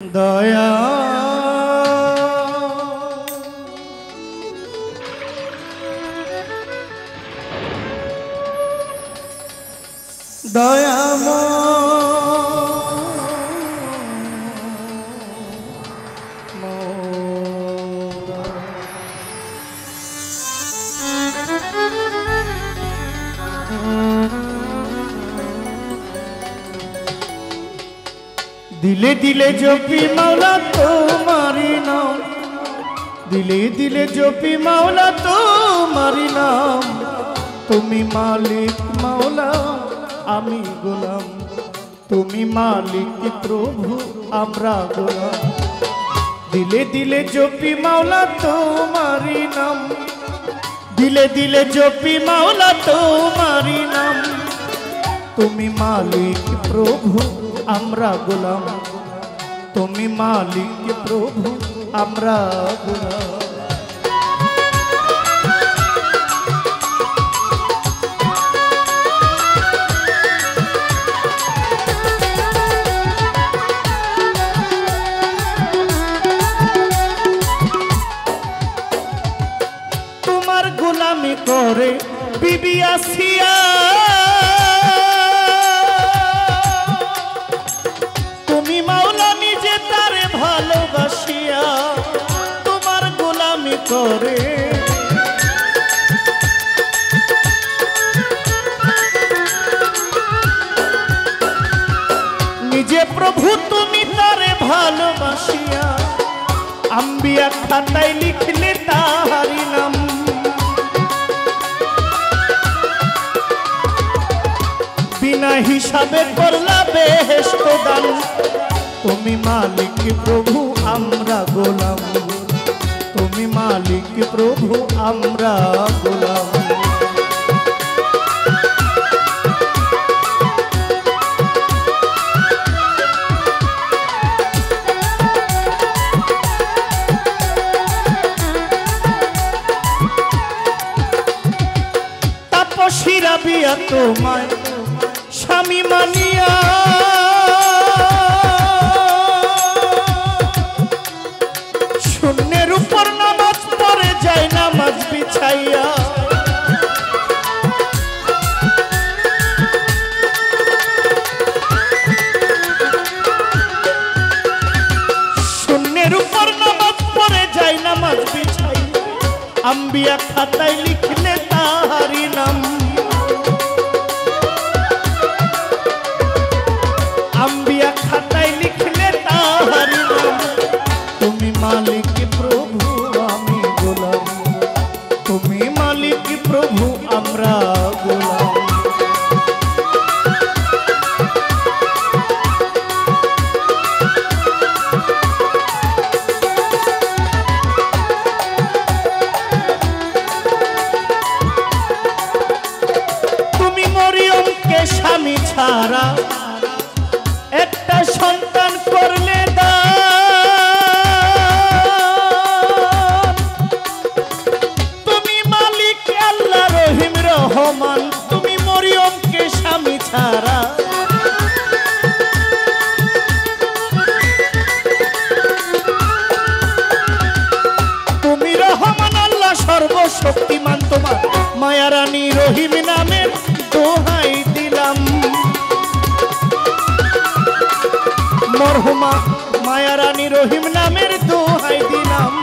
দয়া दिले दिले जोपी मौला तुम्हारी नाम, दिले दिले जोपी मौला तुम्हारी नाम। तुमी मालिक मौला आमी गोलाम, तुमी मालिक प्रभु आम्रा गोलाम। दिले दिले जोपी मौला तुम्हारी नाम, दिले दिले जोपी मौला तुम्हारी नाम। तुमी मालिक प्रभु आम्रा गोलाम, तुमी मालिक प्रभु आम्रा गोलाम। तुम्हार गोलामी करे बीबी आसिया, तुम्हार गोलामी करे निजे प्रभु तुमी तारे भालोबासिया। आम्बिया खाताय लिखले ताहारी नाम, बिना हिसाबे करला बेहेश्त दान। तुमी मालिक प्रभु आम्रा गोलाम, तुमी मालिक प्रभु आम्रा गोलाम। तापसीरा बिया तोमाय स्वामी मानिया, शून्येर ऊपर नामाज पड़े जाए नामाज बिछाइया। शून्येर ऊपर नामाज पड़े जाए नामाज बिछाइया। आम्बिया खाताय लिखले ताहारी नाम, आम्बिया खाताय लिखले ताहारी नाम। तुमी मालिक प्रभु आमी गोलाम, तुमी मालिक प्रभु आम्रा गोलाम। तुमी मरियम के स्वामी छाड़ा एकटा सन्तान करले दान। तुमी मालिक आल्लाह रहीम रहमान, तुमी मरियम के स्वामी छाड़ा तुमी रहमान आल्लाह सर्वशक्तिमान। तोमार माया रानी रहीम नामेर दोहाई दिलाम। मरहुमा माया रानी रहीम नामेर दोहाई दिलाम।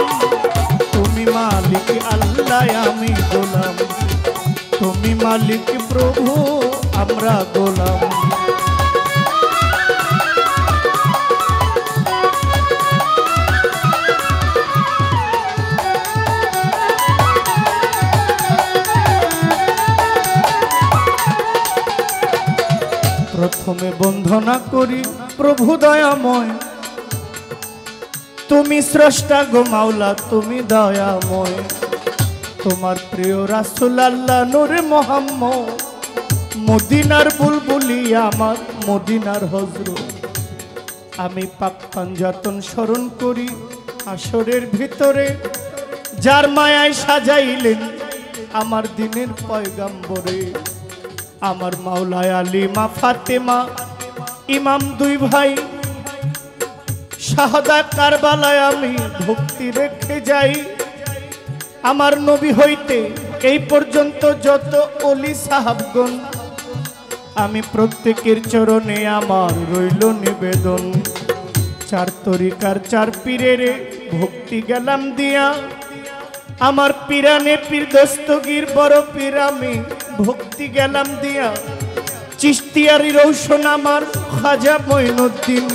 तुमी मालिक आल्लाह आमी गोलाम, तुमी मालिक प्रभु आम्रा गोलाम। प्रथमे बंधना करी प्रभु दयामय, तुमी स्रष्टा गो माওলা, तुमी दयामय। तुम्हार प्रिय रासूल आल्लाह नूरे मोहम्मद, मदिनार बुलबुली आमार मदिनार हजरत। आमी पाक पांजातन स्मरण करी आशरेर भितरे, जार मायाय साजाइलेन आमार दिनेर पयगाम्बरे। आमार माওলা आली मा फातेमा इमाम दुई भाई শাহাদা কারবালায় আমি ভক্তি রেখে যাই। আমার নবী হইতে এই পর্যন্ত যত ওলি সাহাবগণ, আমি প্রত্যেকের চরণে আমার রইল নিবেদন। চার তরিকার চার পীরের ভক্তি গেলাম দিয়া, আমার পীরানে পীর দস্তগীর বড় পীর আমি ভক্তি গেলাম দিয়া। চিশতিয়ারি রৌশন আমার খাজা মঈনুদ্দিন,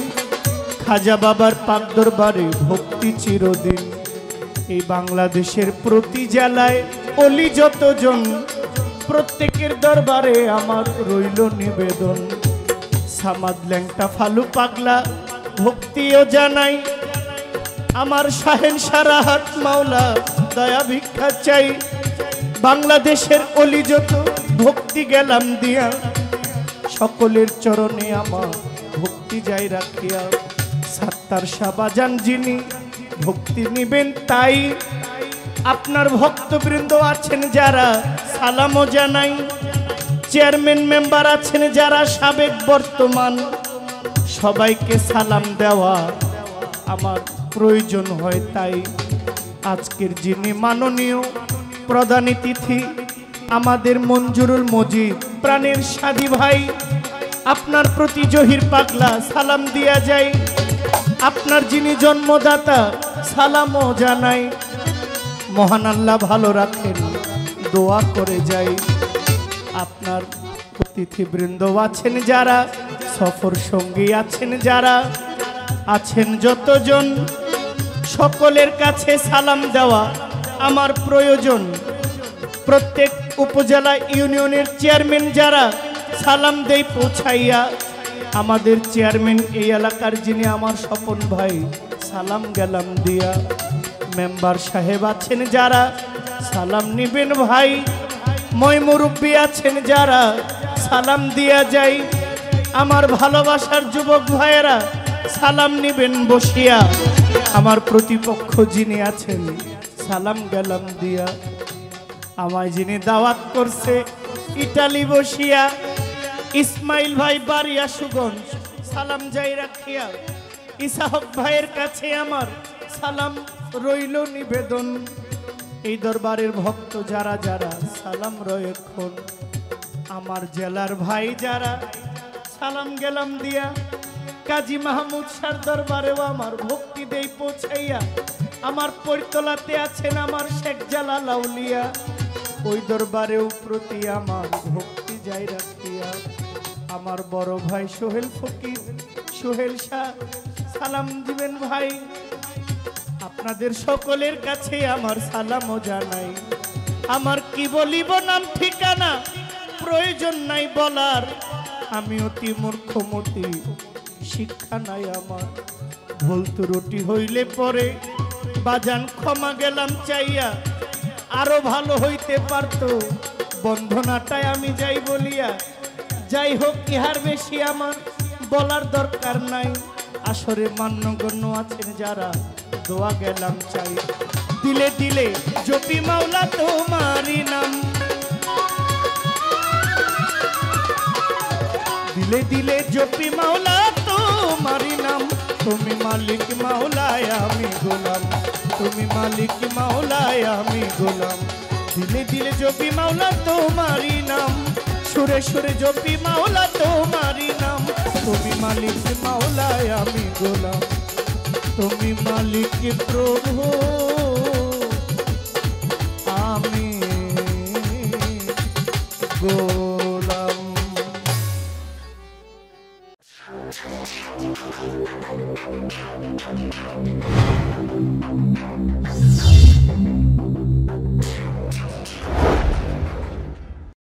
খাজা বাবার পাক দরবারে ভক্তি চিরদিন। এই বাংলাদেশের প্রতি জেলায় অলি যতজন, প্রত্যেকের দরবারে আমার রইল নিবেদন। সামাদ ল্যাংটা ফালু পাগলা ভক্তিও জানাই, আমার শাহেন সারাহাত মাওলা দয়া ভিক্ষা চাই। বাংলাদেশের অলি যত ভক্তি গেলাম দিয়া, সকলের চরণে আমার ভক্তি যাই রাখিয়া। সাত্তার শাহবাজান যিনি ভক্তি নিবেন তাই, আপনার ভক্তবৃন্দ আছেন যারা সালামও জানাই। চেয়ারম্যান মেম্বার আছেন যারা সাবেক বর্তমান, সবাইকে সালাম দেওয়া আমার প্রয়োজন হয় তাই। আজকের যিনি মাননীয় প্রধান অতিথি আমাদের মঞ্জুরুল মজিদ প্রাণের সাদী ভাই, আপনার প্রতি জহির পাগলা সালাম দিয়া যাই। আপনার যিনি জন্মদাতা সালামও জানাই। মহান আল্লাহ ভালো রাখেন দোয়া করে যাই। আপনার অতিথিবৃন্দ আছেন যারা, সফর সঙ্গী আছেন যারা, আছেন যতজন, সকলের কাছে সালাম দেওয়া আমার প্রয়োজন। প্রত্যেক উপজেলা ইউনিয়নের চেয়ারম্যান যারা, সালাম দেই পৌঁছাইয়া। আমাদের চেয়ারম্যান এই এলাকার যিনি আমার স্বপন ভাই, সালাম গেলাম দিয়া। মেম্বার সাহেব আছেন যারা, সালাম নিবেন ভাই। মই মুরব্বী আছেন যারা, সালাম দিয়া যাই। আমার ভালোবাসার যুবক ভাইয়েরা, সালাম নিবেন বসিয়া। আমার প্রতিপক্ষ যিনি আছেন, সালাম গেলাম দিয়া। আমায় যিনি দাওয়াত করছে ইটালি বসিয়া, ইসমাইল ভাই বাড়িয়া সুগঞ্জ, সালাম যাই রাখিয়া। ইসাহক ভাইয়ের কাছে আমার সালাম রইল নিবেদন। এই দরবারের ভক্ত যারা যারা, সালাম রয়েক্ষণ। আমার জেলার ভাই যারা, সালাম গেলাম দিয়া। কাজী মাহমুদ শাহর দরবারেও আমার ভক্তি দেই পৌঁছাইয়া। আমার পৈতলাতে আছেন আমার শেখ জালাল আউলিয়া, ওই দরবারেও প্রতি আমার ভক্তি যাই রাখিয়া। আমার বড় ভাই সোহেল ফকির, সোহেল শাহ, সালাম দিবেন ভাই। আপনাদের সকলের কাছে আমার সালামও জানাই। আমার কি বলিব নাম ঠিকানা প্রয়োজন নাই বলার, আমি অতি মূর্খমতি, শিক্ষা নাই আমার। ভুল ত্রুটি হইলে পরে বাজান ক্ষমা গেলাম চাইয়া। আরো ভালো হইতে পারতো বন্ধনাটায় আমি যাই বলিয়া। যাই হোক, ইহার বেশি আমার বলার দরকার নাই। আসরে মান্যগণ্য আছেন যারা, দোয়া গেলাম চাই। দিলে দিলে জপি মাওলা তোমারি নাম, দিলে দিলে জপি মাওলা তোমারি নাম। তুমি মালিক মাওলায় আমি গোলাম, তুমি মালিক মাওলায় আমি গোলাম। দিলে দিলে জপি মাওলা তোমারি নাম, সুরে সুরে জপি মাওলা তোমারি নাম। তুমি মালিক মাওলায় আমি গোলাম, তুমি মালিক প্রভু আমি গোলাম।